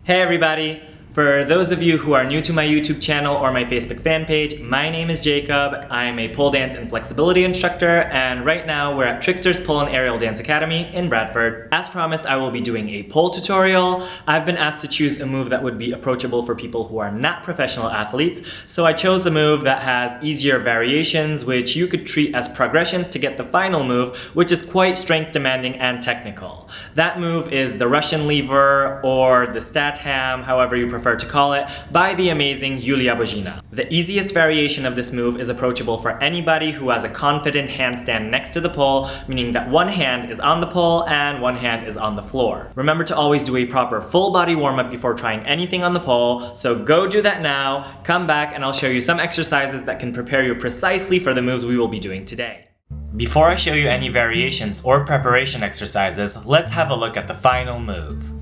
Hey everybody! For those of you who are new to my YouTube channel or my Facebook fan page, my name is Jacob. I'm a pole dance and flexibility instructor, and right now we're at Trickster's Pole and Aerial Dance Academy in Bradford. As promised, I will be doing a pole tutorial. I've been asked to choose a move that would be approachable for people who are not professional athletes, so I chose a move that has easier variations, which you could treat as progressions to get the final move, which is quite strength demanding and technical. That move is the Russian lever, or the Statham, however you prefer to call it, by the amazing Yulia Bozhina. The easiest variation of this move is approachable for anybody who has a confident handstand next to the pole, meaning that one hand is on the pole and one hand is on the floor. Remember to always do a proper full body warm-up before trying anything on the pole, so go do that now, come back and I'll show you some exercises that can prepare you precisely for the moves we will be doing today. Before I show you any variations or preparation exercises, let's have a look at the final move.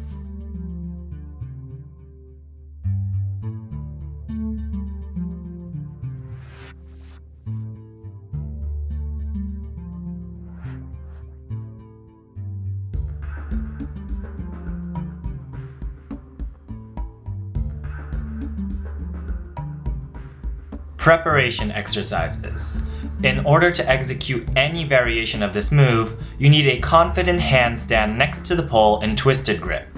Preparation exercises. In order to execute any variation of this move, you need a confident handstand next to the pole in twisted grip.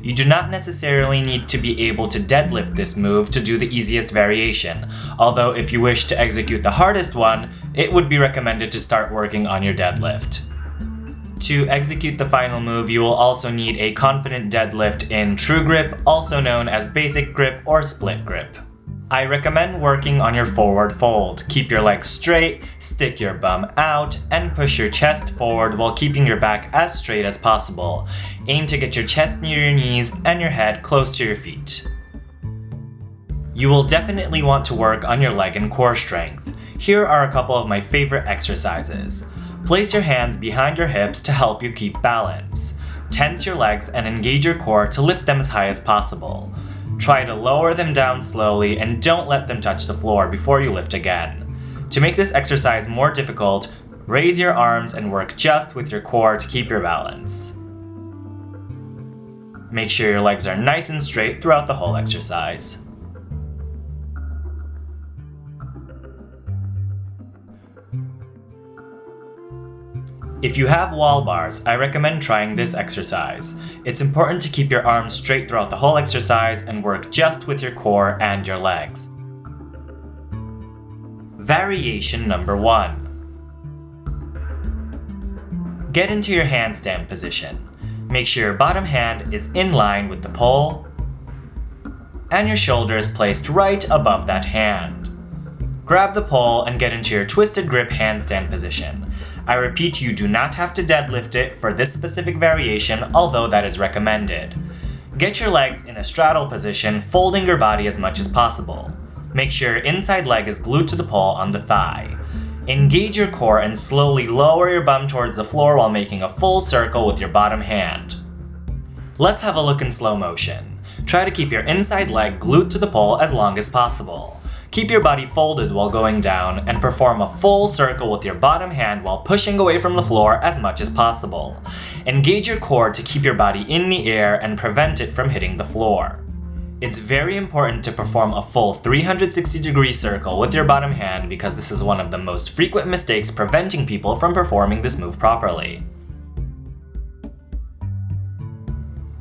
You do not necessarily need to be able to deadlift this move to do the easiest variation, although if you wish to execute the hardest one, it would be recommended to start working on your deadlift. To execute the final move, you will also need a confident deadlift in true grip, also known as basic grip or split grip. I recommend working on your forward fold. Keep your legs straight, stick your bum out, and push your chest forward while keeping your back as straight as possible. Aim to get your chest near your knees and your head close to your feet. You will definitely want to work on your leg and core strength. Here are a couple of my favorite exercises. Place your hands behind your hips to help you keep balance. Tense your legs and engage your core to lift them as high as possible. Try to lower them down slowly and don't let them touch the floor before you lift again. To make this exercise more difficult, raise your arms and work just with your core to keep your balance. Make sure your legs are nice and straight throughout the whole exercise. If you have wall bars, I recommend trying this exercise. It's important to keep your arms straight throughout the whole exercise and work just with your core and your legs. Variation number 1. Get into your handstand position. Make sure your bottom hand is in line with the pole and your shoulder is placed right above that hand. Grab the pole and get into your twisted grip handstand position. I repeat, you do not have to deadlift it for this specific variation, although that is recommended. Get your legs in a straddle position, folding your body as much as possible. Make sure your inside leg is glued to the pole on the thigh. Engage your core and slowly lower your bum towards the floor while making a full circle with your bottom hand. Let's have a look in slow motion. Try to keep your inside leg glued to the pole as long as possible. Keep your body folded while going down and perform a full circle with your bottom hand while pushing away from the floor as much as possible. Engage your core to keep your body in the air and prevent it from hitting the floor. It's very important to perform a full 360-degree circle with your bottom hand because this is one of the most frequent mistakes preventing people from performing this move properly.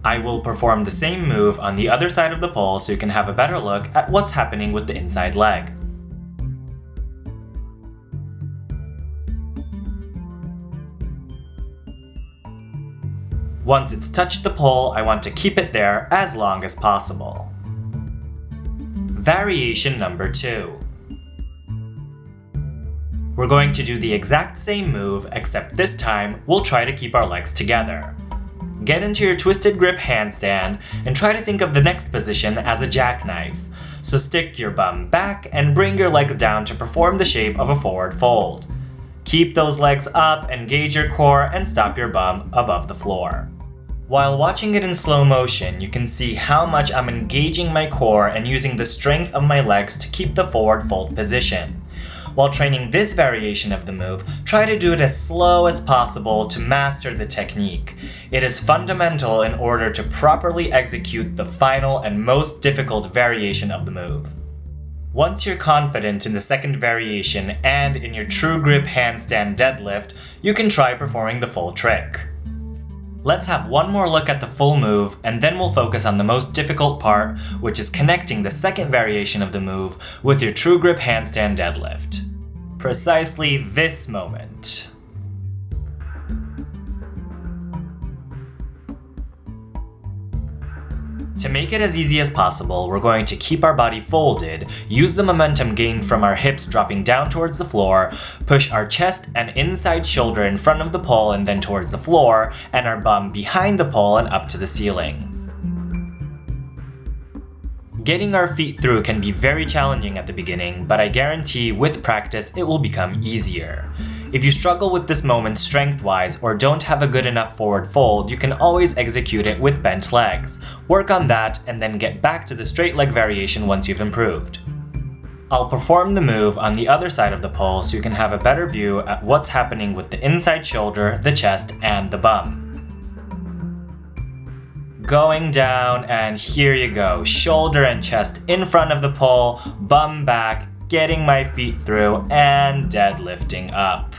I will perform the same move on the other side of the pole so you can have a better look at what's happening with the inside leg. Once it's touched the pole, I want to keep it there as long as possible. Variation number 2. We're going to do the exact same move, except this time we'll try to keep our legs together. Get into your twisted grip handstand and try to think of the next position as a jackknife. So stick your bum back and bring your legs down to perform the shape of a forward fold. Keep those legs up, engage your core, and stop your bum above the floor. While watching it in slow motion, you can see how much I'm engaging my core and using the strength of my legs to keep the forward fold position. While training this variation of the move, try to do it as slow as possible to master the technique. It is fundamental in order to properly execute the final and most difficult variation of the move. Once you're confident in the second variation and in your true grip handstand deadlift, you can try performing the full trick. Let's have one more look at the full move, and then we'll focus on the most difficult part, which is connecting the second variation of the move with your true grip handstand deadlift. Precisely this moment. To make it as easy as possible, we're going to keep our body folded, use the momentum gained from our hips dropping down towards the floor, push our chest and inside shoulder in front of the pole and then towards the floor, and our bum behind the pole and up to the ceiling. Getting our feet through can be very challenging at the beginning, but I guarantee with practice it will become easier. If you struggle with this moment strength-wise or don't have a good enough forward fold, you can always execute it with bent legs. Work on that and then get back to the straight leg variation once you've improved. I'll perform the move on the other side of the pole so you can have a better view at what's happening with the inside shoulder, the chest, and the bum. Going down, and here you go. Shoulder and chest in front of the pole, bum back, getting my feet through, and deadlifting up.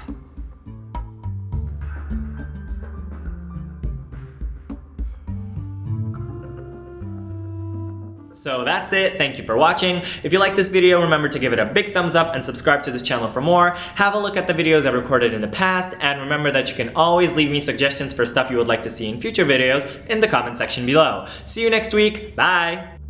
So that's it, thank you for watching. If you like this video, remember to give it a big thumbs up and subscribe to this channel for more. Have a look at the videos I've recorded in the past, and remember that you can always leave me suggestions for stuff you would like to see in future videos in the comment section below. See you next week, bye!